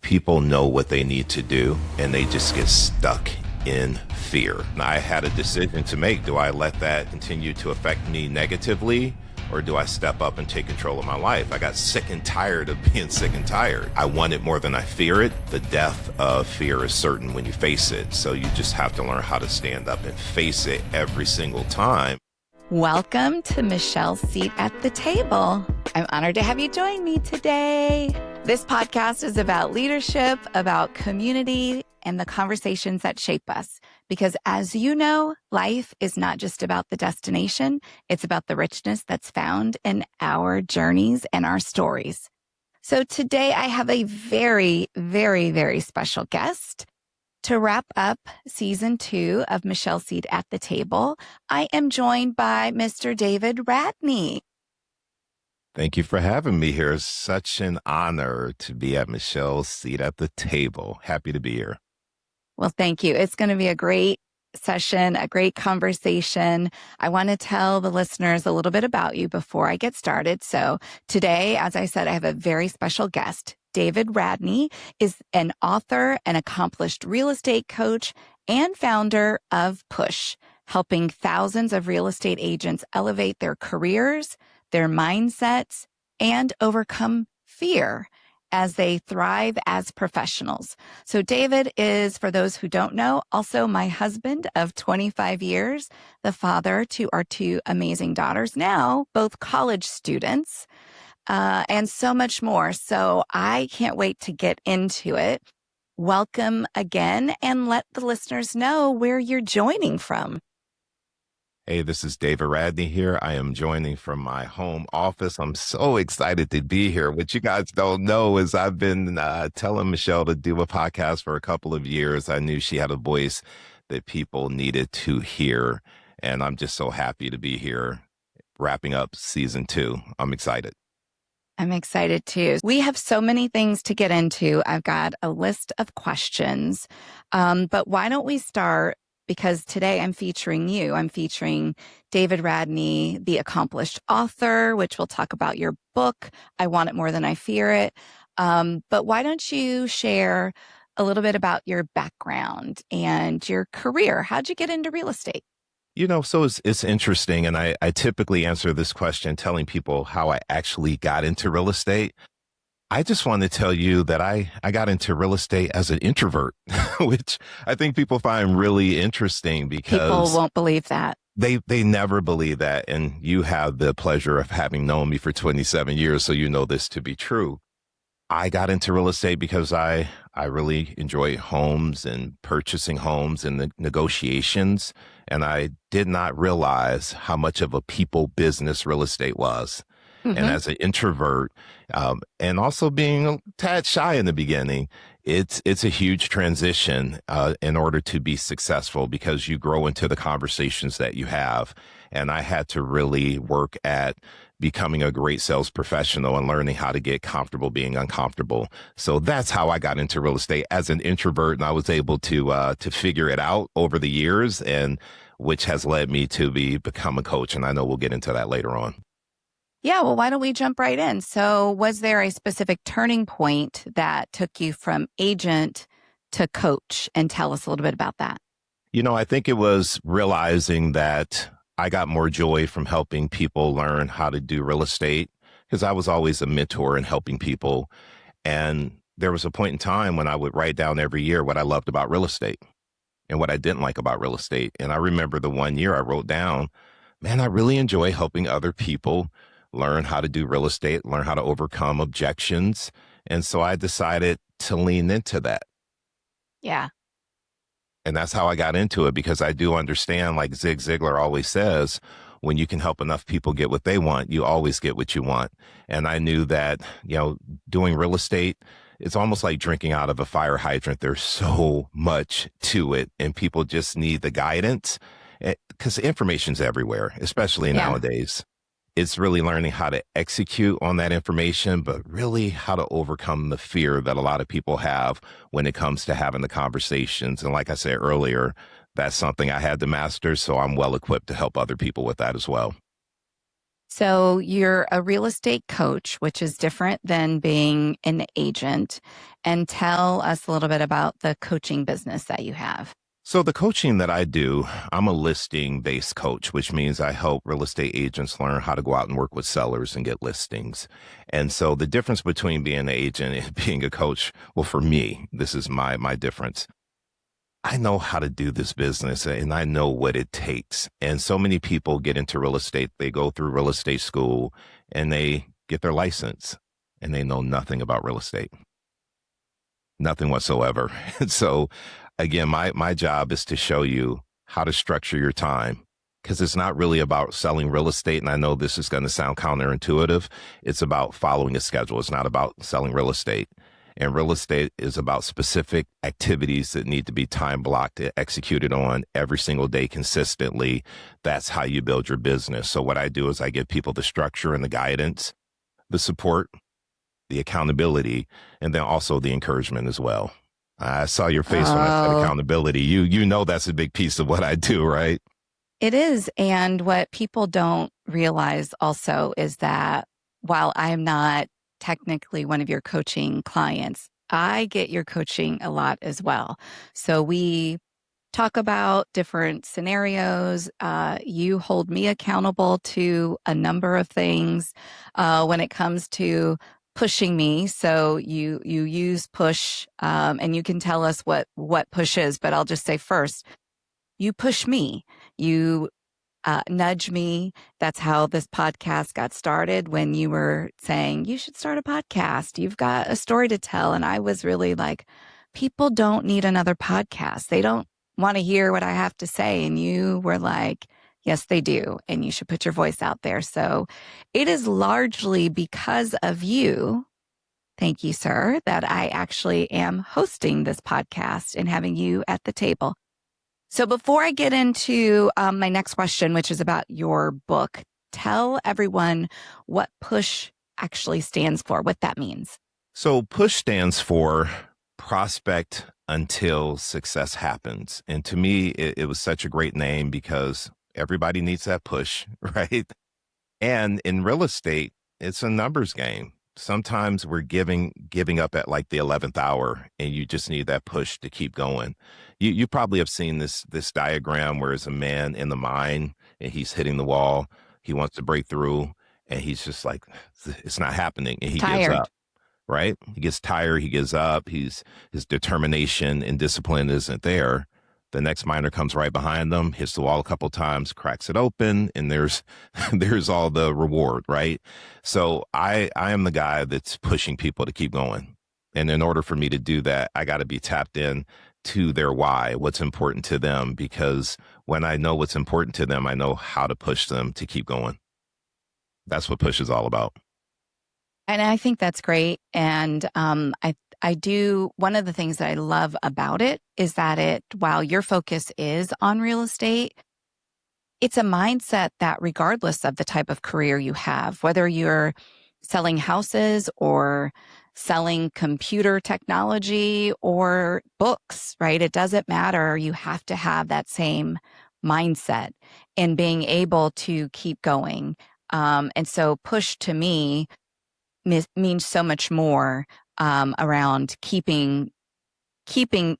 people know what they need to do and they just get stuck in fear. Now, I had a decision to make. Do I let that continue to affect me negatively, or do I step up and take control of my life? I got sick and tired of being sick and tired. I want it more than I fear it. The death of fear is certain when you face it. So you just have to learn how to stand up and face it every single time. Welcome to Michelle's Seat at the Table. I'm honored to have you join me today. This podcast is about leadership, about community, and the conversations that shape us. Because as you know, life is not just about the destination. It's about the richness that's found in our journeys and our stories. So today I have a very, very, very special guest. To wrap up season 2 of Michelle's Seat at the Table, I am joined by Mr. David Radney. Thank you for having me here. It's such an honor to be at Michelle's Seat at the Table. Happy to be here. Well, thank you. It's going to be a great session, a great conversation. I want to tell the listeners a little bit about you before I get started. So today, as I said, I have a very special guest. David Radney is an author, an accomplished real estate coach, and founder of Push, helping thousands of real estate agents elevate their careers, their mindsets, and overcome fear as they thrive as professionals. So David is, for those who don't know, also my husband of 25 years, the father to our 2 amazing daughters, now both college students, and so much more. So I can't wait to get into it. Welcome again, and let the listeners know where you're joining from. Hey, this is David Radney here. I am joining from my home office. I'm so excited to be here. What you guys don't know is I've been telling Michelle to do a podcast for a couple of years. I knew she had a voice that people needed to hear, and I'm just so happy to be here wrapping up season 2. I'm excited. I'm excited too. We have so many things to get into. I've got a list of questions, but why don't we start? Because today I'm featuring you. I'm featuring David Radney, the accomplished author, which we'll talk about your book, I Want It More Than I Fear It. But why don't you share a little bit about your background and your career? How'd you get into real estate? So it's interesting, and I typically answer this question telling people how I actually got into real estate. I just want to tell you that I got into real estate as an introvert, which I think people find really interesting because people won't believe that. They never believe that. And you have the pleasure of having known me for 27 years, so you know this to be true. I got into real estate because I really enjoy homes and purchasing homes and the negotiations. And I did not realize how much of a people business real estate was. Mm-hmm. And as an introvert, and also being a tad shy in the beginning, it's a huge transition in order to be successful because you grow into the conversations that you have. And I had to really work at becoming a great sales professional and learning how to get comfortable being uncomfortable. So that's how I got into real estate as an introvert, and I was able to figure it out over the years, and which has led me to become a coach. And I know we'll get into that later on. Yeah, well, why don't we jump right in? So was there a specific turning point that took you from agent to coach? And tell us a little bit about that. I think it was realizing that I got more joy from helping people learn how to do real estate because I was always a mentor in helping people. And there was a point in time when I would write down every year what I loved about real estate and what I didn't like about real estate. And I remember the one year I wrote down, man, I really enjoy helping other people learn how to do real estate, learn how to overcome objections. And so I decided to lean into that. Yeah. And that's how I got into it, because I do understand, like Zig Ziglar always says, when you can help enough people get what they want, you always get what you want. And I knew that, doing real estate, it's almost like drinking out of a fire hydrant. There's so much to it, and people just need the guidance because information's everywhere, especially nowadays. It's really learning how to execute on that information, but really how to overcome the fear that a lot of people have when it comes to having the conversations. And like I said earlier, that's something I had to master. So I'm well equipped to help other people with that as well. So you're a real estate coach, which is different than being an agent. And tell us a little bit about the coaching business that you have. So the coaching that I do, I'm a listing based coach, which means I help real estate agents learn how to go out and work with sellers and get listings. And so the difference between being an agent and being a coach, well, for me, this is my difference. I know how to do this business and I know what it takes. And so many people get into real estate, they go through real estate school and they get their license and they know nothing about real estate. Nothing whatsoever. And so again, my job is to show you how to structure your time because it's not really about selling real estate. And I know this is going to sound counterintuitive. It's about following a schedule. It's not about selling real estate. And real estate is about specific activities that need to be time blocked, executed on every single day consistently. That's how you build your business. So what I do is I give people the structure and the guidance, the support, the accountability, and then also the encouragement as well. I saw your face when I said Oh, accountability. You know that's a big piece of what I do, right? it is. And what people don't realize also is that while I am not technically one of your coaching clients, I get your coaching a lot as well. So we talk about different scenarios. You hold me accountable to a number of things when it comes to pushing me. So you use push, and you can tell us what push is. But I'll just say first, you push me. You nudge me. That's how this podcast got started when you were saying, you should start a podcast. You've got a story to tell. And I was really like, people don't need another podcast. They don't want to hear what I have to say. And you were like, yes, they do. And you should put your voice out there. So it is largely because of you. Thank you, sir, that I actually am hosting this podcast and having you at the table. So before I get into my next question, which is about your book, tell everyone what PUSH actually stands for, what that means. So PUSH stands for prospect until success happens. And to me, it was such a great name because everybody needs that push, right? And in real estate, it's a numbers game. Sometimes we're giving up at like the 11th hour and you just need that push to keep going. You probably have seen this diagram where it's a man in the mine and he's hitting the wall. He wants to break through and he's just like, it's not happening. And he gives Tired. up, right? He gets tired. He gives up. His determination and discipline isn't there. The next miner comes right behind them, hits the wall a couple times, cracks it open, and there's there's all the reward, right? So I am the guy that's pushing people to keep going. And in order for me to do that, I got to be tapped in to their why, what's important to them, because when I know what's important to them, I know how to push them to keep going. That's what push is all about. And I think that's great. And I do, one of the things that I love about it is that while your focus is on real estate, it's a mindset that regardless of the type of career you have, whether you're selling houses or selling computer technology or books, right? It doesn't matter. You have to have that same mindset in being able to keep going. And so push to me means so much more around keeping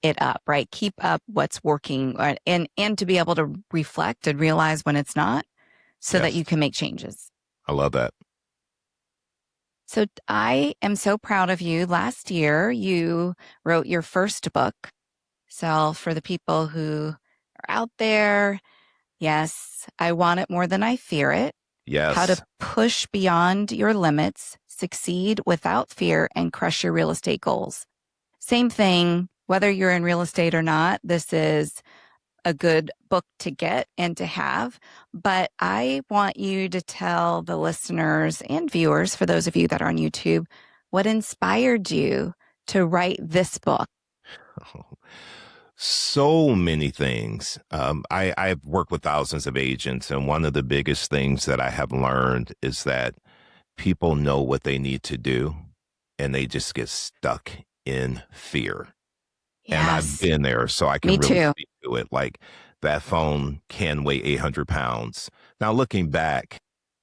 it up, right? Keep up what's working, and to be able to reflect and realize when it's not, so that Yes, you can make changes. I love that. So I am so proud of you. Last year, you wrote your first book. So for the people who are out there, yes, I want it more than I fear it. How to Yes. push beyond your limits, succeed without fear, and crush your real estate goals. Same thing, whether you're in real estate or not, this is a good book to get and to have. But I want you to tell the listeners and viewers, for those of you that are on YouTube, what inspired you to write this book. So many things. I've worked with thousands of agents, and one of the biggest things that I have learned is that people know what they need to do, and they just get stuck in fear. And I've Yes, been there, so I can me really too. speak to it. Like that phone can weigh 800 pounds. Now, looking back,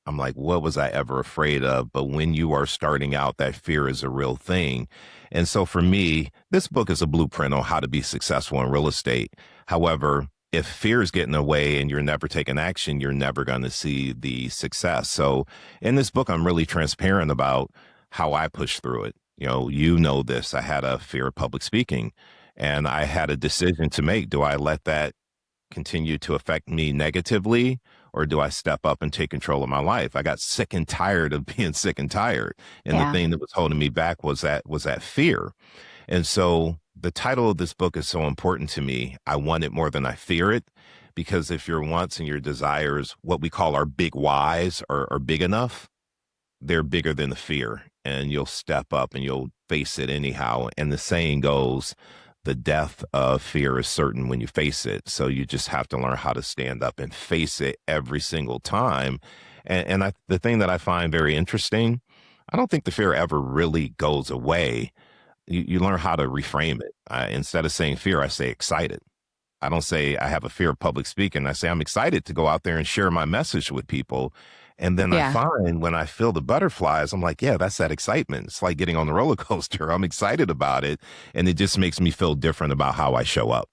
I'm like, what was I ever afraid of? But when you are starting out, that fear is a real thing. And so for me, this book is a blueprint on how to be successful in real estate. However, if fear is getting away and you're never taking action, you're never going to see the success. So in this book, I'm really transparent about how I pushed through it. You know this. I had a fear of public speaking, and I had a decision to make. Do I let that continue to affect me negatively, or do I step up and take control of my life? I got sick and tired of being sick and tired. And the Yeah. thing that was holding me back was that fear. And so the title of this book is so important to me. I want it more than I fear it, because if your wants and your desires, what we call our big whys, are big enough, they're bigger than the fear, and you'll step up and you'll face it anyhow. And the saying goes, the death of fear is certain when you face it. So you just have to learn how to stand up and face it every single time. And the thing that I find very interesting, I don't think the fear ever really goes away. You learn how to reframe it. Instead of saying fear, I say excited. I don't say I have a fear of public speaking. I say I'm excited to go out there and share my message with people. And then I Yeah. find when I feel the butterflies, I'm like, yeah, that's that excitement. It's like getting on the roller coaster. I'm excited about it. And it just makes me feel different about how I show up.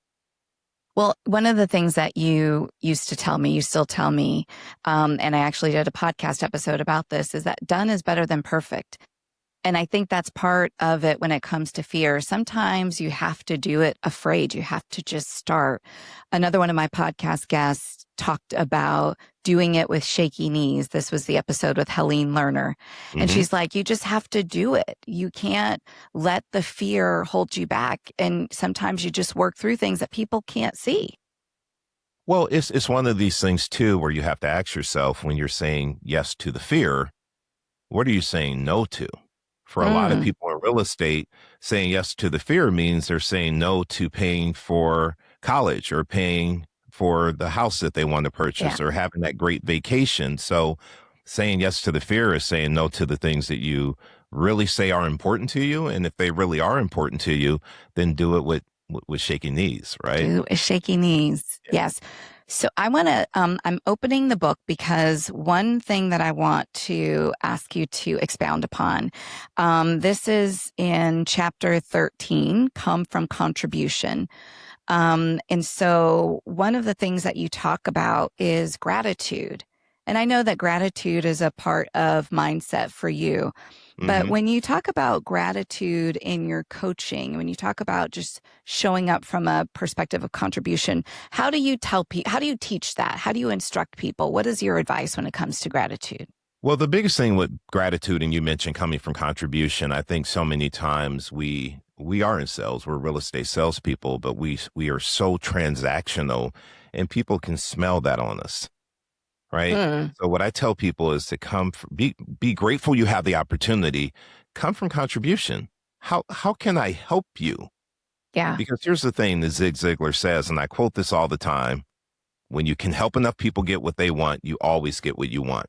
Well, one of the things that you used to tell me, you still tell me, and I actually did a podcast episode about this, is that done is better than perfect. And I think that's part of it when it comes to fear. Sometimes you have to do it afraid. You have to just start. Another one of my podcast guests talked about doing it with shaky knees. This was the episode with Helene Lerner. And Hmm. she's like, you just have to do it. You can't let the fear hold you back. And sometimes you just work through things that people can't see. Well, it's one of these things too, where you have to ask yourself, when you're saying yes to the fear, what are you saying no to? For a lot of Mm, people in real estate, saying yes to the fear means they're saying no to paying for college, or paying for the house that they want to yeah. purchase, or having that great vacation. So saying yes to the fear is saying no to the things that you really say are important to you. And if they really are important to you, then do it with shaky knees, right? Do shaky knees. Yes. So I'm opening the book because one thing that I want to ask you to expound upon, this is in chapter 13, Come from Contribution. And so one of the things that you talk about is gratitude. And I know that gratitude is a part of mindset for you. But Hmm. when you talk about gratitude in your coaching, when you talk about just showing up from a perspective of contribution, how do you tell people, how do you teach that? How do you instruct people? What is your advice when it comes to gratitude? Well, the biggest thing with gratitude, and you mentioned coming from contribution, I think so many times we are in sales, we're real estate salespeople, but we are so transactional, and people can smell that on us, right? Mm, So what I tell people is to be grateful you have the opportunity, come from contribution. How can I help you? yeah. Because here's the thing that Zig Ziglar says, and I quote this all the time: when you can help enough people get what they want, you always get what you want.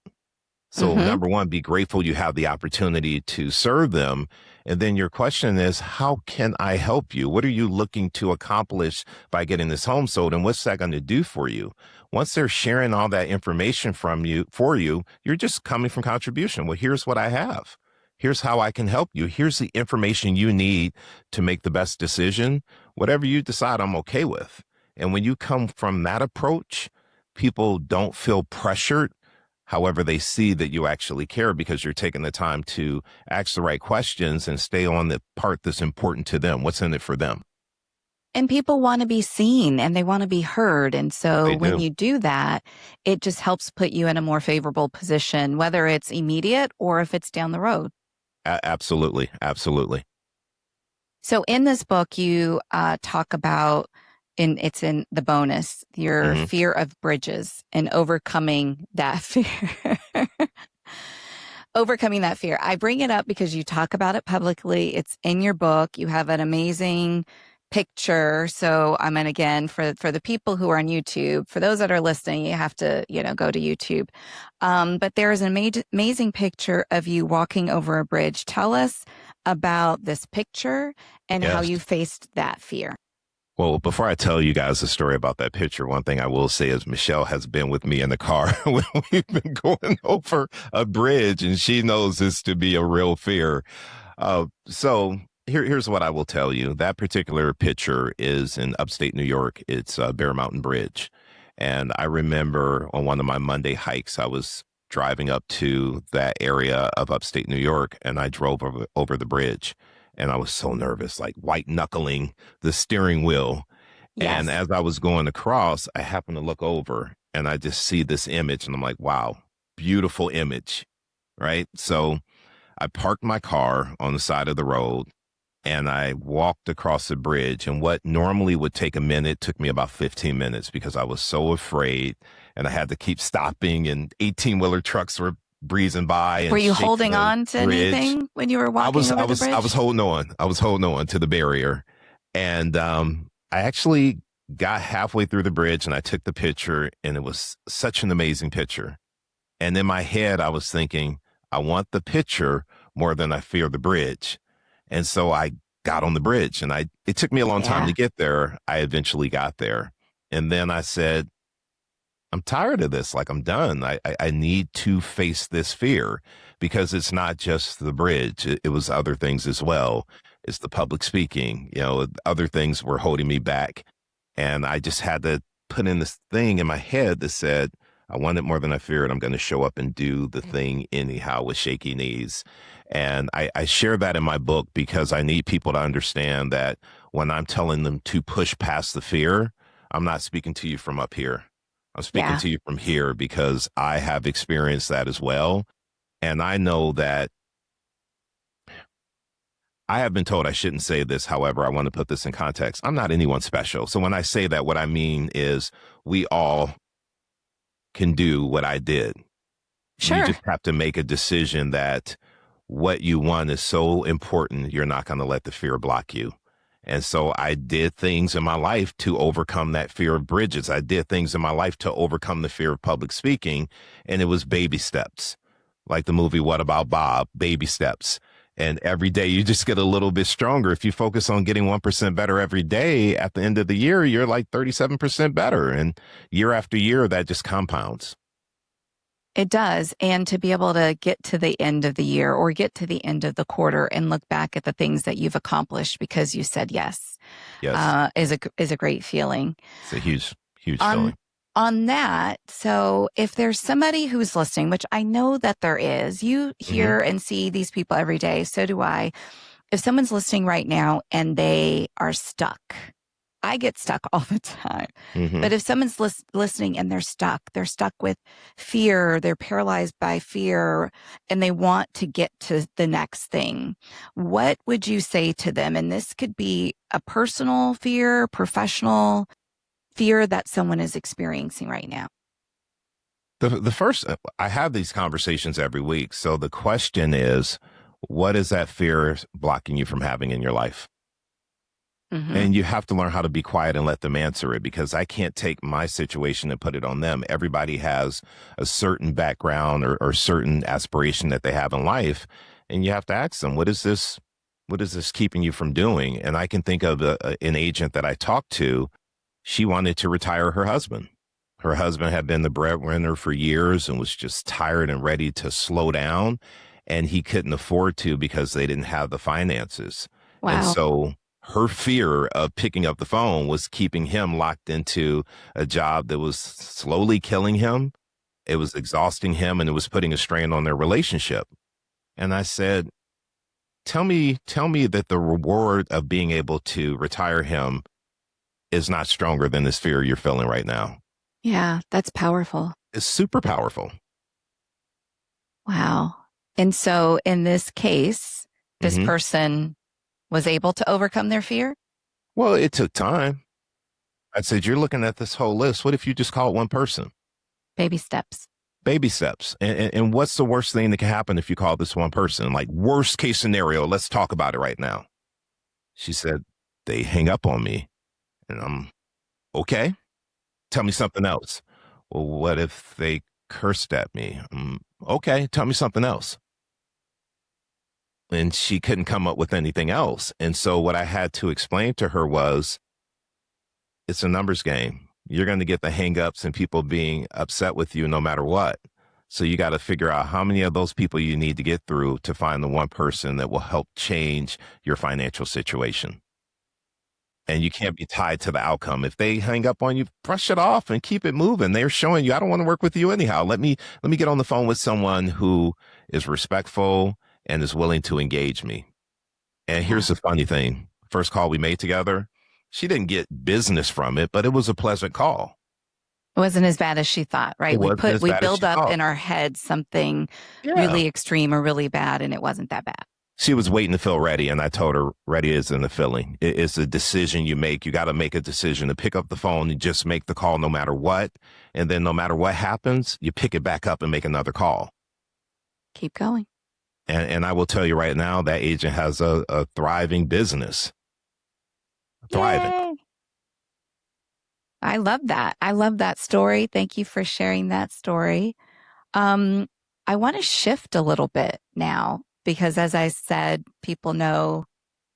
So Hmm. number one, be grateful you have the opportunity to serve them. And then your question is, how can I help you? What are you looking to accomplish by getting this home sold? And what's that going to do for you? Once they're sharing all that information for you, you're just coming from contribution. Well, here's what I have. Here's how I can help you. Here's the information you need to make the best decision. Whatever you decide, I'm okay with. And when you come from that approach, people don't feel pressured. However, they see that you actually care, because you're taking the time to ask the right questions and stay on the part that's important to them. What's in it for them? And people want to be seen and they want to be heard. And so They when do. you do that, it just helps put you in a more favorable position, whether it's immediate or if it's down the road. Absolutely. Absolutely. So in this book, you talk about, it's in the bonus, your Hmm. fear of bridges and overcoming that fear. Overcoming that fear. I bring it up because you talk about it publicly. It's in your book. You have an amazing picture. So I mean, again, for the people who are on YouTube, for those that are listening, you have to, go to YouTube. But there is an amazing picture of you walking over a bridge. Tell us about this picture and how Yes. you faced that fear. Well, before I tell you guys the story about that picture, one thing I will say is Michelle has been with me in the car when we've been going over a bridge, and she knows this to be a real fear. Here's what I will tell you. That particular picture is in upstate New York. It's Bear Mountain Bridge. And I remember on one of my Monday hikes, I was driving up to that area of upstate New York, and I drove over the bridge. And I was so nervous, like white knuckling the steering wheel. And Yes. as I was going across, I happened to look over and I just see this image and I'm like, wow, beautiful image. Right. So I parked my car on the side of the road and I walked across the bridge. And what normally would take a minute took me about 15 minutes because I was so afraid and I had to keep stopping and 18-wheeler trucks were breezing by Were and you shaking holding the on to bridge. anything when you were walking over the I was bridge? holding on. I was holding on to the barrier. And I actually got halfway through the bridge and I took the picture and it was such an amazing picture. And in my head, I was thinking, I want the picture more than I fear the bridge. And so I got on the bridge and it took me a long time to Yeah. get there. I eventually got there. And then I said, I'm tired of this. Like I'm done. I need to face this fear because it's not just the bridge. It was other things as well. It's the public speaking, other things were holding me back. And I just had to put in this thing in my head that said, I want it more than I feared. I'm going to show up and do the thing anyhow with shaky knees. And I share that in my book because I need people to understand that when I'm telling them to push past the fear, I'm not speaking to you from up here. I'm speaking Yeah. to you from here because I have experienced that as well. And I know that I have been told I shouldn't say this. However, I want to put this in context. I'm not anyone special. So when I say that, what I mean is we all can do what I did. You Sure. just have to make a decision that what you want is so important, you're not going to let the fear block you. And so I did things in my life to overcome that fear of bridges. I did things in my life to overcome the fear of public speaking. And it was baby steps, like the movie What About Bob? Baby steps. And every day you just get a little bit stronger. If you focus on getting 1% better every day, at the end of the year, you're like 37% better. And year after year, that just compounds. It does. And to be able to get to the end of the year or get to the end of the quarter and look back at the things that you've accomplished because you said yes, Yes. is a great feeling. It's a huge, huge On feeling. on that, so if there's somebody who's listening, which I know that there is, you Hmm. hear and see these people every day, so do I. If someone's listening right now and they are stuck, I get stuck all the time. Hmm. But if someone's listening and they're stuck with fear, they're paralyzed by fear, and they want to get to the next thing, what would you say to them? And this could be a personal fear, professional fear that someone is experiencing right now. The first, I have these conversations every week. So the question is, what is that fear blocking you from having in your life? Hmm. And you have to learn how to be quiet and let them answer it because I can't take my situation and put it on them. Everybody has a certain background or certain aspiration that they have in life. And you have to ask them, what is this keeping you from doing? And I can think of an agent that I talked to. She wanted to retire her husband. Her husband had been the breadwinner for years and was just tired and ready to slow down. And he couldn't afford to because they didn't have the finances. And Wow. so her fear of picking up the phone was keeping him locked into a job that was slowly killing him. It was exhausting him and it was putting a strain on their relationship. And I said, tell me that the reward of being able to retire him is not stronger than this fear you're feeling right now. Yeah, that's powerful. It's super powerful. Wow. And so in this case, this Hmm. person was able to overcome their fear? Well, it took time. I said, you're looking at this whole list. What if you just call it one person? Baby steps. Baby steps. And what's the worst thing that can happen if you call this one person? Like, worst case scenario, let's talk about it right now. She said, they hang up on me. And I'm, okay, tell me something else. Well, what if they cursed at me? Okay, tell me something else. And she couldn't come up with anything else. And so what I had to explain to her was it's a numbers game. You're going to get the hangups and people being upset with you no matter what. So you got to figure out how many of those people you need to get through to find the one person that will help change your financial situation. And you can't be tied to the outcome. If they hang up on you, brush it off and keep it moving. They're showing you, I don't want to work with you anyhow. Let me get on the phone with someone who is respectful and is willing to engage me. And Yeah. here's the funny thing. First call we made together, she didn't get business from it, but it was a pleasant call. It wasn't as bad as she thought, It right? wasn't as We bad as build she up thought. in our head something Yeah. really extreme or really bad, and it wasn't that bad. She was waiting to feel ready, and I told her ready isn't a feeling. It's a decision you make. You got to make a decision to pick up the phone and just make the call no matter what. And then no matter what happens, you pick it back up and make another call. Keep going. And I will tell you right now, that agent has a thriving business. Thriving. Yay. I love that. I love that story. Thank you for sharing that story. I want to shift a little bit now because, as I said, people know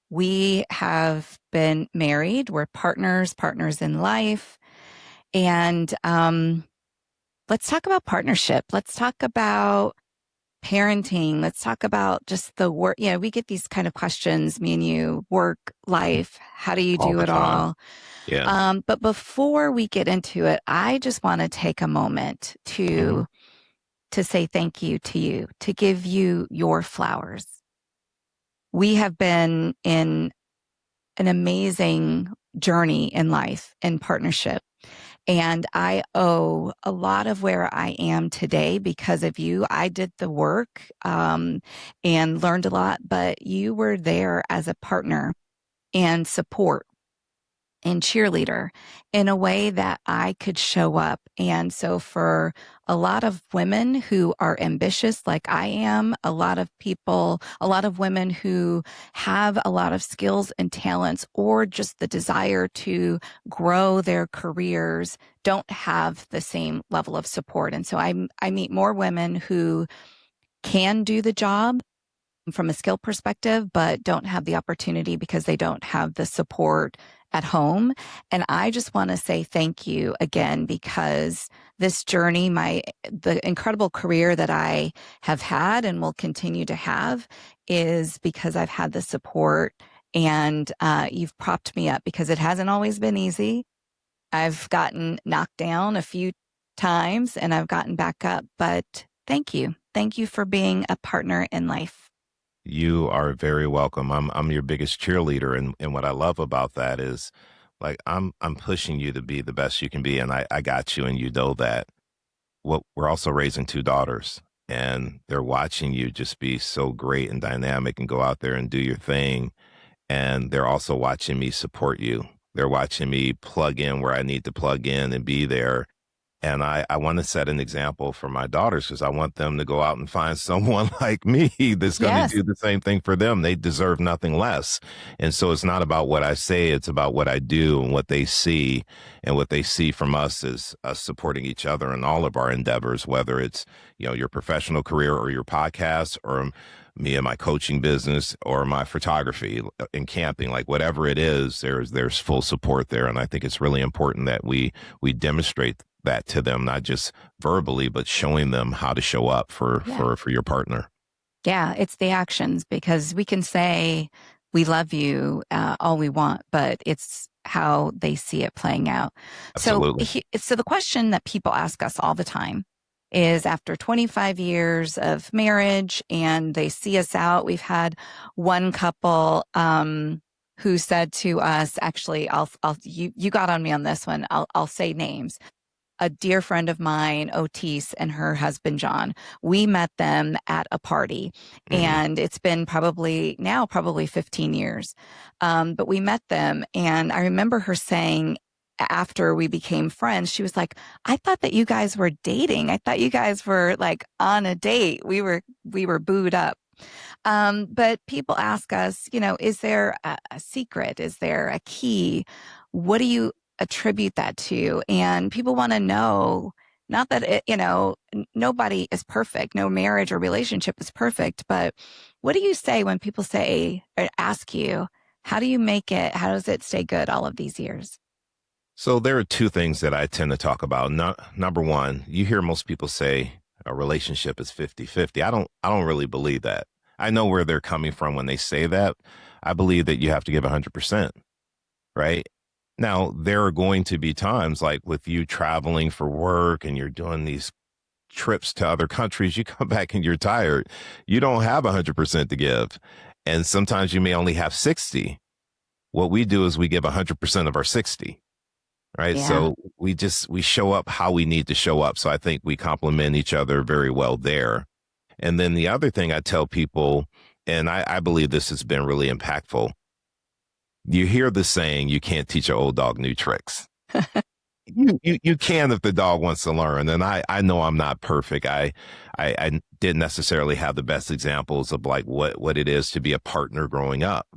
we have been married. We're partners in life. And let's talk about partnership. Let's talk about parenting. Let's talk about just the work. We get these kind of questions, me and you, work, life. How do you All do the it time. all? Yeah. But before we get into it, I just want to take a moment Mhm. to say thank you to you, to give you your flowers. We have been in an amazing journey in life in partnership. And I owe a lot of where I am today because of you. I did the work and learned a lot, but you were there as a partner and support and cheerleader in a way that I could show up. And so for a lot of women who are ambitious like I am, a lot of women who have a lot of skills and talents or just the desire to grow their careers don't have the same level of support. And so I meet more women who can do the job from a skill perspective, but don't have the opportunity because they don't have the support at home. And I just want to say thank you again, because this journey, the incredible career that I have had and will continue to have is because I've had the support and you've propped me up because it hasn't always been easy. I've gotten knocked down a few times and I've gotten back up, but thank you. Thank you for being a partner in life. You are very welcome. I'm your biggest cheerleader, and what I love about that is, like, I'm pushing you to be the best you can be, and I got you, and you know that. What we're also raising two daughters, and they're watching you just be so great and dynamic and go out there and do your thing, and they're also watching me support you. They're watching me plug in where I need to plug in and be there, and I want to set an example for my daughters because I want them to go out and find someone like me that's going to Yes. do the same thing for them. They deserve nothing less. And so it's not about what I say, it's about what I do and what they see. And what they see from us is us supporting each other in all of our endeavors, whether it's, your professional career or your podcast or me and my coaching business or my photography and camping, like whatever it is, there's full support there. And I think it's really important that we demonstrate that to them, not just verbally, but showing them how to show up for your partner. Yeah, it's the actions because we can say we love you all we want, but it's how they see it playing out. Absolutely. So the question that people ask us all the time is after 25 years of marriage and they see us out, we've had one couple who said to us, actually, you got on me on this one. I'll say names. A dear friend of mine, Otis, and her husband, John, we met them at a party. Hmm. And it's been probably 15 years. But we met them. And I remember her saying, after we became friends, she was like, I thought that you guys were dating. I thought you guys were like on a date. We were booed up. But people ask us, is there a secret? Is there a key? What do you attribute that to? And people want to know, not that nobody is perfect. No marriage or relationship is perfect. But what do you say when people say or ask you, how do you make it? How does it stay good all of these years? So there are two things that I tend to talk about. Number one, you hear most people say a relationship is 50-50. I don't really believe that. I know where they're coming from when they say that. I believe that you have to give 100%, right? Now, there are going to be times like with you traveling for work and you're doing these trips to other countries, you come back and you're tired. You don't have 100% to give. And sometimes you may only have 60. What we do is we give 100% of our 60. Right. Yeah. So we show up how we need to show up. So I think we complement each other very well there. And then the other thing I tell people, and I believe this has been really impactful. You hear the saying, you can't teach an old dog new tricks. You can if the dog wants to learn. And I know I'm not perfect. I didn't necessarily have the best examples of like what it is to be a partner growing up.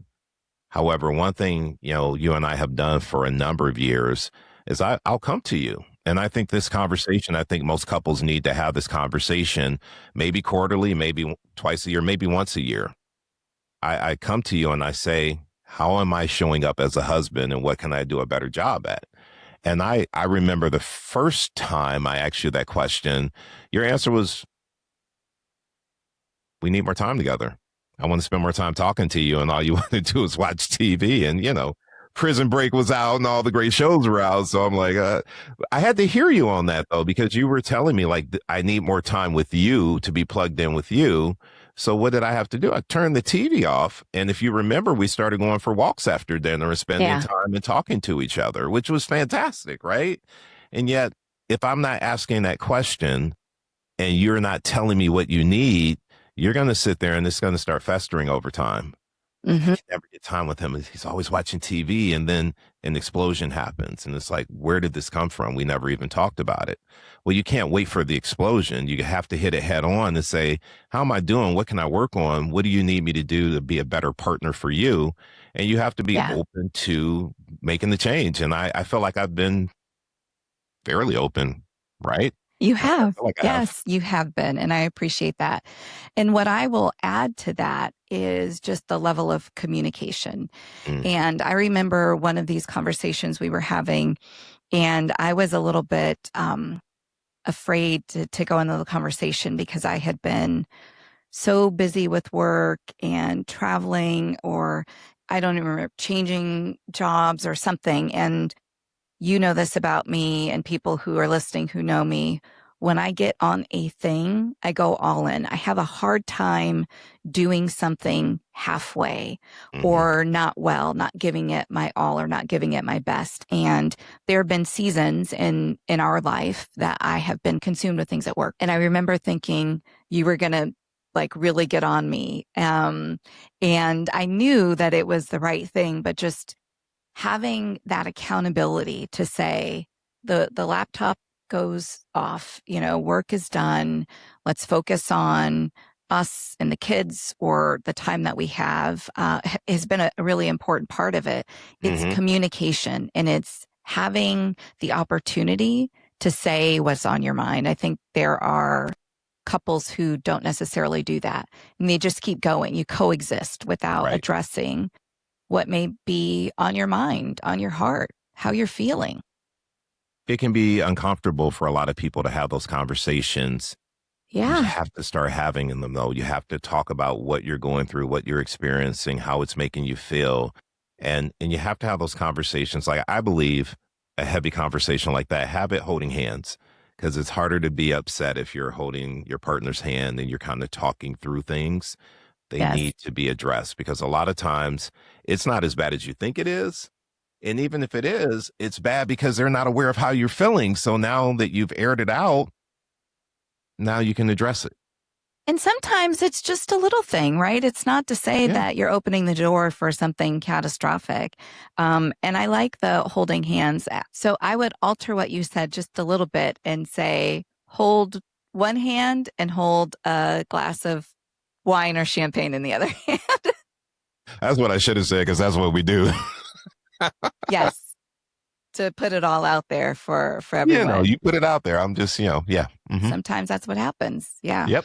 However, one thing, you and I have done for a number of years is I'll come to you. And I think this conversation, I think most couples need to have this conversation, maybe quarterly, maybe twice a year, maybe once a year. I come to you and I say, how am I showing up as a husband and what can I do a better job at? And I remember the first time I asked you that question, your answer was, we need more time together. I want to spend more time talking to you. And all you want to do is watch TV. And, Prison Break was out and all the great shows were out. So I'm like, I had to hear you on that, though, because you were telling me, like, I need more time with you to be plugged in with you. So what did I have to do? I turned the TV off. And if you remember, we started going for walks after dinner and spending Yeah. time and talking to each other, which was fantastic. Right. And yet, if I'm not asking that question and you're not telling me what you need, you're going to sit there and it's going to start festering over time. I Hmm. can never get time with him. He's always watching TV and then an explosion happens. And it's like, where did this come from? We never even talked about it. Well, you can't wait for the explosion. You have to hit it head on and say, how am I doing? What can I work on? What do you need me to do to be a better partner for you? And you have to be Yeah. open to making the change. And I feel like I've been fairly open, right? You I have. feel like I have. Yes, you have been. And I appreciate that. And what I will add to that is just the level of communication. Mm, And I remember one of these conversations we were having, and I was a little bit afraid to go into the conversation because I had been so busy with work and traveling, or I don't even remember, changing jobs or something. And you know this about me and people who are listening who know me. When I get on a thing, I go all in. I have a hard time doing something halfway hmm. or not well, not giving it my all or not giving it my best. And there have been seasons in our life that I have been consumed with things at work. And I remember thinking you were going to like really get on me. And I knew that it was the right thing, but just having that accountability to say the laptop goes off, work is done. Let's focus on us and the kids or the time that we have has been a really important part of it. It's Hmm. communication and it's having the opportunity to say what's on your mind. I think there are couples who don't necessarily do that and they just keep going. You coexist without Right. addressing what may be on your mind, on your heart, how you're feeling. It can be uncomfortable for a lot of people to have those conversations. You Yeah. have to start having them, though. You have to talk about what you're going through, what you're experiencing, how it's making you feel. And you have to have those conversations. Like I believe a heavy conversation like that, have it holding hands because it's harder to be upset if you're holding your partner's hand and you're kind of talking through things. They Yes. need to be addressed because a lot of times it's not as bad as you think it is. And even if it is, it's bad because they're not aware of how you're feeling. So now that you've aired it out, now you can address it. And sometimes it's just a little thing, right? It's not to say Yeah. that you're opening the door for something catastrophic. And I like the holding hands. So I would alter what you said just a little bit and say, hold one hand and hold a glass of wine or champagne in the other hand. That's what I should have said because that's what we do. Yes. To put it all out there for everyone. You put it out there. I'm just, yeah. Hmm. Sometimes that's what happens. Yeah. Yep.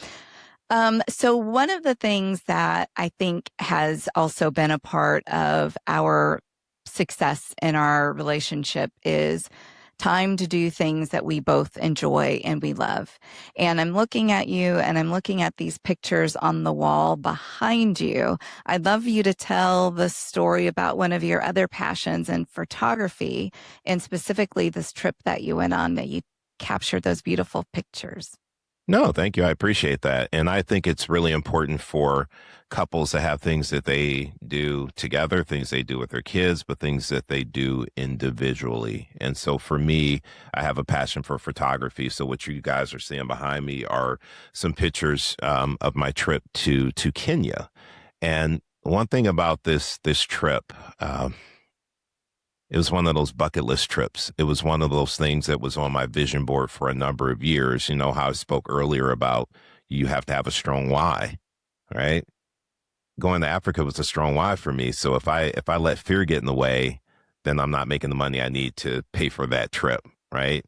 So one of the things that I think has also been a part of our success in our relationship is time to do things that we both enjoy and we love. And I'm looking at you and I'm looking at these pictures on the wall behind you. I'd love you to tell the story about one of your other passions in photography, and specifically this trip that you went on that you captured those beautiful pictures. No, thank you. I appreciate that. And I think it's really important for couples to have things that they do together, things they do with their kids, but things that they do individually. And so for me, I have a passion for photography. So what you guys are seeing behind me are some pictures of my trip to Kenya. And one thing about this trip, it was one of those bucket list trips. It was one of those things that was on my vision board for a number of years. You know how I spoke earlier about you have to have a strong why, right? Going to Africa was a strong why for me. So if I let fear get in the way, then I'm not making the money I need to pay for that trip, right?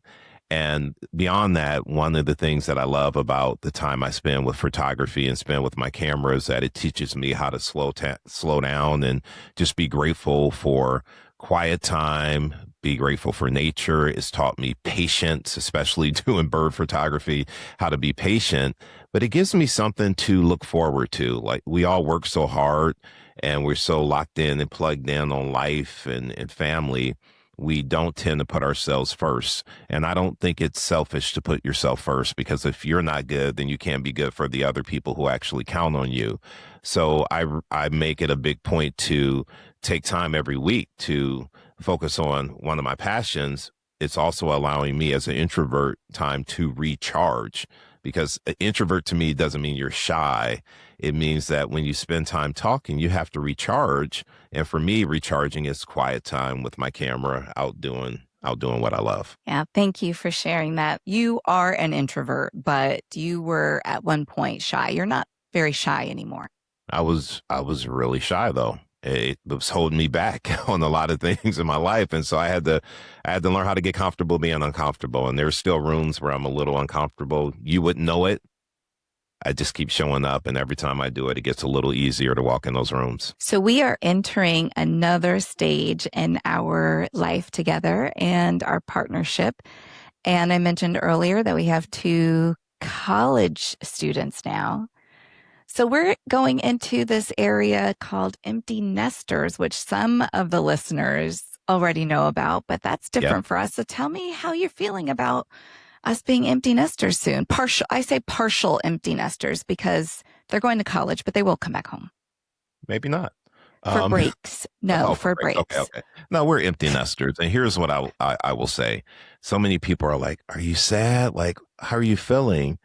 And beyond that, one of the things that I love about the time I spend with photography and spend with my camera is that it teaches me how to slow down and just be grateful for quiet time, be grateful for nature. It's taught me patience, especially doing bird photography, how to be patient. But it gives me something to look forward to. Like we all work so hard and we're so locked in and plugged in on life and family. We don't tend to put ourselves first. And I don't think it's selfish to put yourself first, because if you're not good, then you can't be good for the other people who actually count on you. So I make it a big point to take time every week to focus on one of my passions. It's also allowing me as an introvert time to recharge, because an introvert to me doesn't mean you're shy. It means that when you spend time talking, you have to recharge. And for me, recharging is quiet time with my camera out doing what I love. Yeah, thank you for sharing that. You are an introvert, but you were at one point shy. You're not very shy anymore. I was really shy though. It was holding me back on a lot of things in my life. And so I had to learn how to get comfortable being uncomfortable. And there's still rooms where I'm a little uncomfortable. You wouldn't know it. I just keep showing up. And every time I do it, it gets a little easier to walk in those rooms. So we are entering another stage in our life together and our partnership. And I mentioned earlier that we have two college students now. So we're going into this area called empty nesters, which some of the listeners already know about, but that's Yep. different for us. So tell me how you're feeling about us being empty nesters soon. I say partial empty nesters because they're going to college, but they will come back home Maybe not. for Um, breaks. No, oh, for great. Okay. breaks. Okay. No, we're empty nesters. And here's what I will say. So many people are like, are you sad? Like, how are you feeling?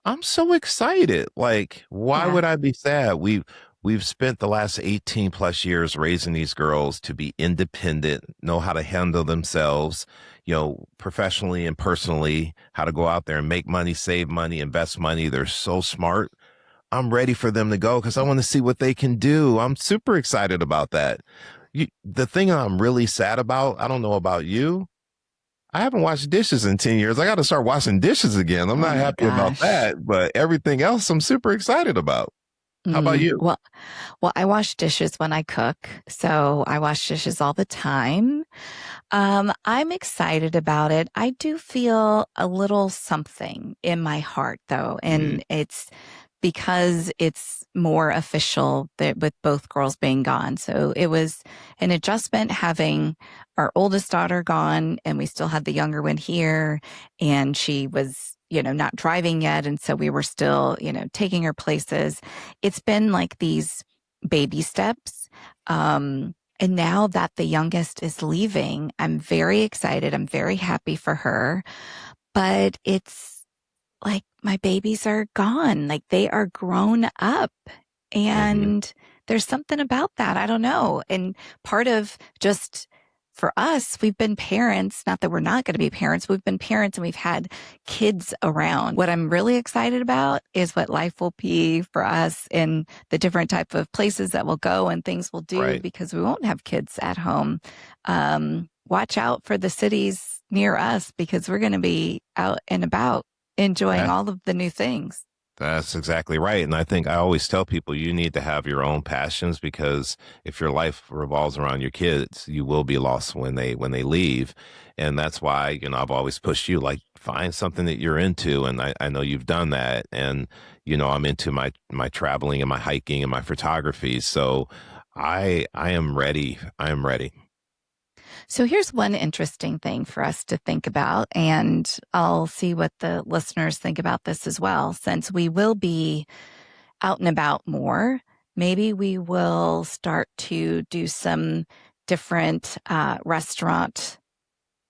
I'm so excited. Like, why Yeah. would I be sad? We've spent the last 18 plus years raising these girls to be independent, know how to handle themselves, professionally and personally, how to go out there and make money, save money, invest money. They're so smart. I'm ready for them to go because I want to see what they can do. I'm super excited about that. The thing I'm really sad about, I don't know about you, I haven't washed dishes in 10 years. I got to start washing dishes again. I'm Oh not my happy about gosh. that, but everything else I'm super excited about. How about Mm, you? well, well, I wash dishes when I cook, so I wash dishes all the time. I'm excited about it. I do feel a little something in my heart though, Mm, and it's because it's more official that with both girls being gone. So it was an adjustment having our oldest daughter gone and we still had the younger one here, and she was, not driving yet, and so we were still, taking her places. It's been like these baby steps. And now that the youngest is leaving, I'm very excited. I'm very happy for her. But it's like my babies are gone. Like they are grown up. hmm And there's something about that. I don't know. And part of just for us, we've been parents, not that we're not going to be parents, we've been parents and we've had kids around. What I'm really excited about is what life will be for us and the different type of places that we'll go and things we'll do Right. because we won't have kids at home. Watch out for the cities near us because we're going to be out and about enjoying Yeah. all of the new things. That's exactly right. And I think I always tell people you need to have your own passions because if your life revolves around your kids, you will be lost when they leave. And that's why, I've always pushed you like find something that you're into. And I know you've done that. And, I'm into my traveling and my hiking and my photography. So I am ready. I am ready. So here's one interesting thing for us to think about, and I'll see what the listeners think about this as well. Since we will be out and about more, maybe we will start to do some different restaurant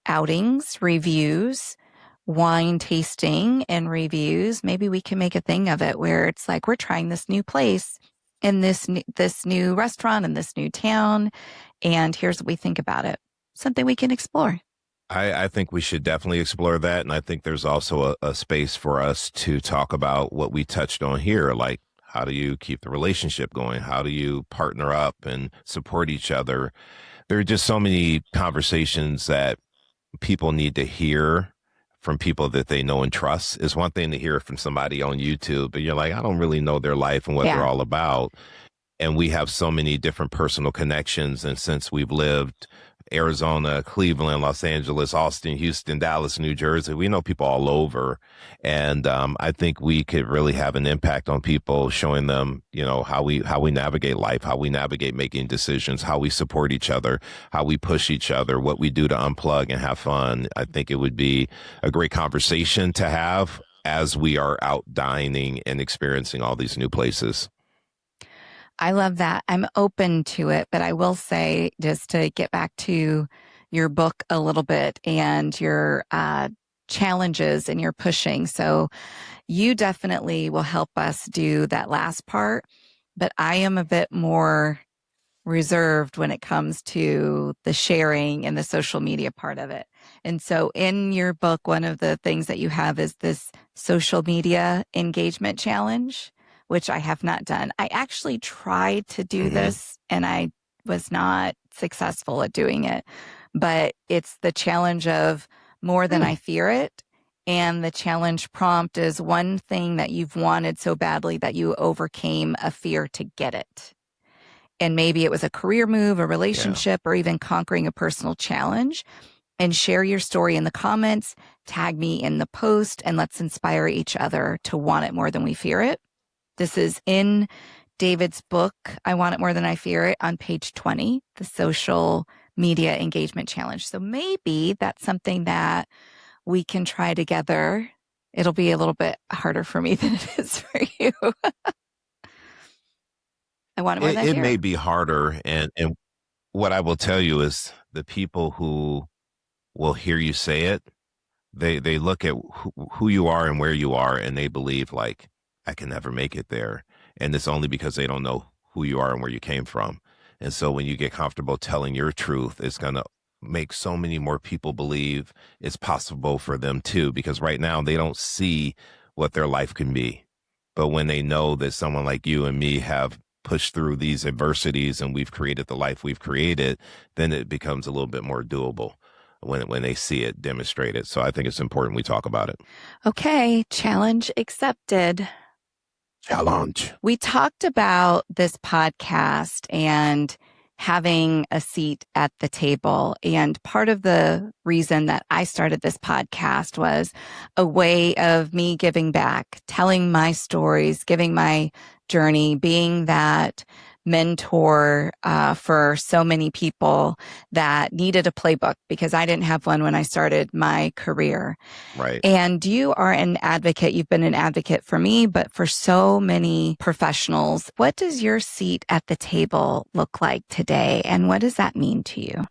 outings, reviews, wine tasting and reviews. Maybe we can make a thing of it where it's like we're trying this new place in this new restaurant in this new town, and here's what we think about it. Something we can explore. I think we should definitely explore that. And I think there's also a space for us to talk about what we touched on here, like how do you keep the relationship going? How do you partner up and support each other? There are just so many conversations that people need to hear from people that they know and trust. It's one thing to hear from somebody on YouTube, but you're like, I don't really know their life and what they're Yeah. all about. And we have so many different personal connections. And since we've lived Arizona, Cleveland, Los Angeles, Austin, Houston, Dallas, New Jersey, we know people all over. And I think we could really have an impact on people, showing them, how we navigate life, how we navigate making decisions, how we support each other, how we push each other, what we do to unplug and have fun. I think it would be a great conversation to have as we are out dining and experiencing all these new places. I love that. I'm open to it, but I will say, just to get back to your book a little bit and your challenges and your pushing. So you definitely will help us do that last part, but I am a bit more reserved when it comes to the sharing and the social media part of it. And so in your book, one of the things that you have is this social media engagement challenge, which I have not done. I actually tried to do Hmm. this and I was not successful at doing it, but it's the challenge of more than I fear it. And the challenge prompt is one thing that you've wanted so badly that you overcame a fear to get it. And maybe it was a career move, a Yeah. relationship, or even conquering a personal challenge. And share your story in the comments, tag me in the post, and let's inspire each other to want it more than we fear it. This is in David's book, I Want It More Than I Fear It, on page 20, the social media engagement challenge. So maybe that's something that we can try together. It'll be a little bit harder for me than it is for you. I want it more It, than I it fear may it. be harder. And what I will tell you is the people who will hear you say it, they look at who you are and where you are, and they believe like I can never make it there, and it's only because they don't know who you are and where you came from. And so when you get comfortable telling your truth, it's gonna make so many more people believe it's possible for them too, because right now they don't see what their life can be. But when they know that someone like you and me have pushed through these adversities and we've created the life we've created, then it becomes a little bit more doable when they see it demonstrated. So I think it's important we talk about it. Okay, challenge accepted. Challenge. We talked about this podcast and having a seat at the table. And part of the reason that I started this podcast was a way of me giving back, telling my stories, giving my journey, being that mentor for so many people that needed a playbook because I didn't have one when I started my career. Right. And you are an advocate. You've been an advocate for me, but for so many professionals. What does your seat at the table look like today? And what does that mean to you?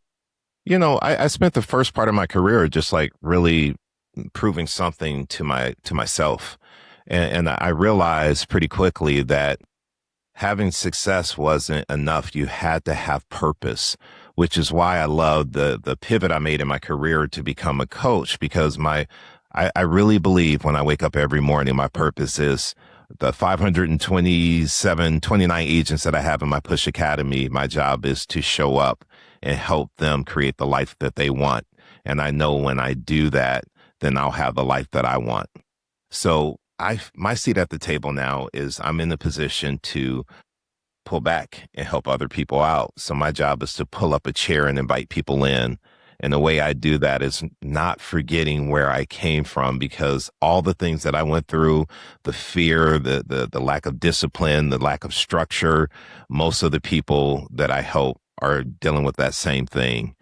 I spent the first part of my career just like really proving something to myself. And I realized pretty quickly that having success wasn't enough. You had to have purpose, which is why I love the pivot I made in my career to become a coach, because I really believe when I wake up every morning, my purpose is the 29 agents that I have in my Push Academy. My job is to show up and help them create the life that they want. And I know when I do that, then I'll have the life that I want. So my seat at the table now is I'm in the position to pull back and help other people out. So my job is to pull up a chair and invite people in. And the way I do that is not forgetting where I came from, because all the things that I went through, the fear, the lack of discipline, the lack of structure, most of the people that I help are dealing with that same thing.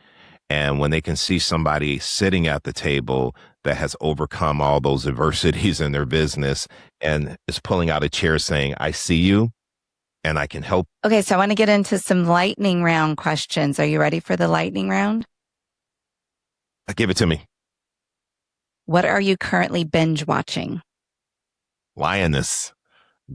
And when they can see somebody sitting at the table that has overcome all those adversities in their business and is pulling out a chair saying, I see you and I can help. Okay, so I want to get into some lightning round questions. Are you ready for the lightning round? Give it to me. What are you currently binge watching? Lioness.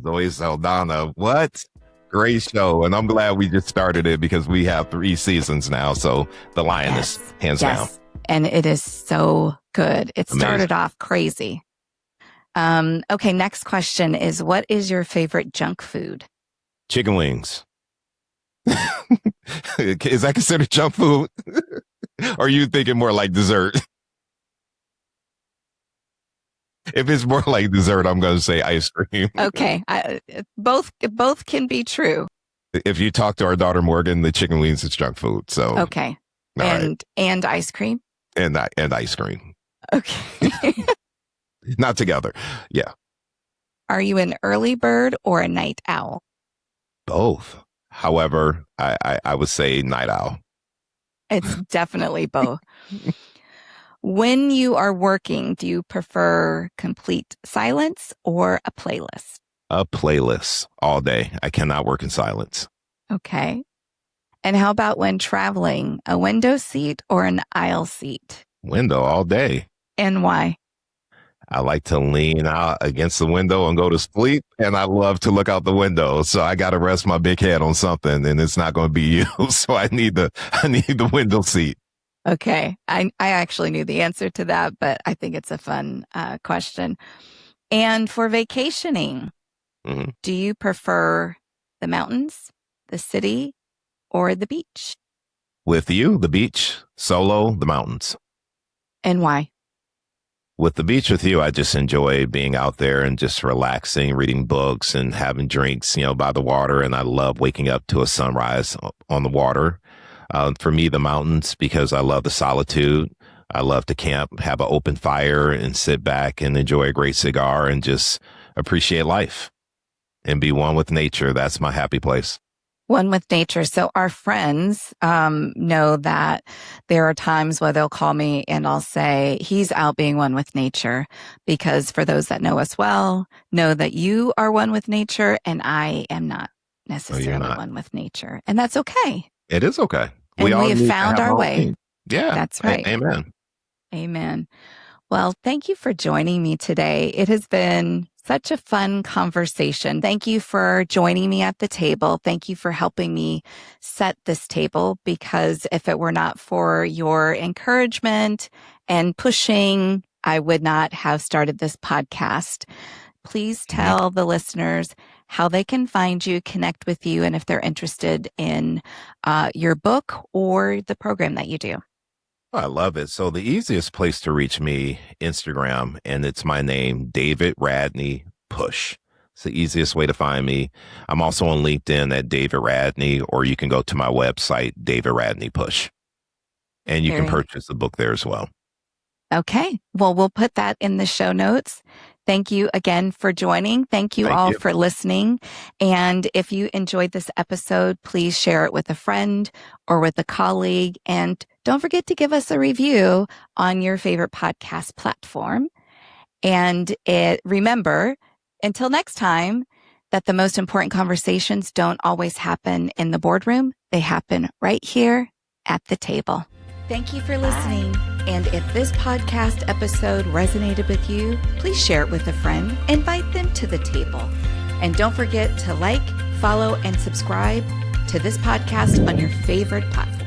Zoe Saldana. What? Great show. And I'm glad we just started it because we have 3 seasons now. So The Lioness, hands down. And it is so good. It started off crazy. Okay, next question is, what is your favorite junk food? Chicken wings. Is that considered junk food? Or are you thinking more like dessert? If it's more like dessert, I'm going to say ice cream. Okay, both can be true. If you talk to our daughter Morgan, the chicken wings is junk food. So okay, and ice cream, and ice cream. Okay, not together. Yeah. Are you an early bird or a night owl? Both. However, I would say night owl. It's definitely both. When you are working, do you prefer complete silence or a playlist? A playlist all day. I cannot work in silence. Okay. And how about when traveling, a window seat or an aisle seat? Window all day. And why? I like to lean out against the window and go to sleep, and I love to look out the window. So I got to rest my big head on something, and it's not going to be you. So I need the window seat. Okay. I actually knew the answer to that, but I think it's a fun question. And for vacationing, do you prefer the mountains, the city, or the beach? With you, the beach. Solo, the mountains. And why? With the beach with you, I just enjoy being out there and just relaxing, reading books and having drinks, by the water. And I love waking up to a sunrise on the water. For me, the mountains, because I love the solitude. I love to camp, have an open fire and sit back and enjoy a great cigar and just appreciate life and be one with nature. That's my happy place. One with nature. So our friends know that there are times where they'll call me and I'll say, he's out being one with nature, because for those that know us well, know that you are one with nature and I am not necessarily one with nature. And that's okay. It is okay. And we have found our way. Yeah. That's right. Amen. Amen. Well, thank you for joining me today. It has been such a fun conversation. Thank you for joining me at the table. Thank you for helping me set this table, because if it were not for your encouragement and pushing, I would not have started this podcast. Please tell the listeners how they can find you, connect with you, and if they're interested in your book or the program that you do. I love it. So the easiest place to reach me, Instagram, and it's my name, David Radney Push. It's the easiest way to find me. I'm also on LinkedIn at David Radney, or you can go to my website, David Radney Push, and you can purchase the book there as well. Okay. Well, we'll put that in the show notes. Thank you again for joining. Thank you all for listening. And if you enjoyed this episode, please share it with a friend or with a colleague. And don't forget to give us a review on your favorite podcast platform. And remember, until next time, that the most important conversations don't always happen in the boardroom. They happen right here at the table. Thank you for listening. And if this podcast episode resonated with you, please share it with a friend. Invite them to the table. And don't forget to like, follow, and subscribe to this podcast on your favorite platform.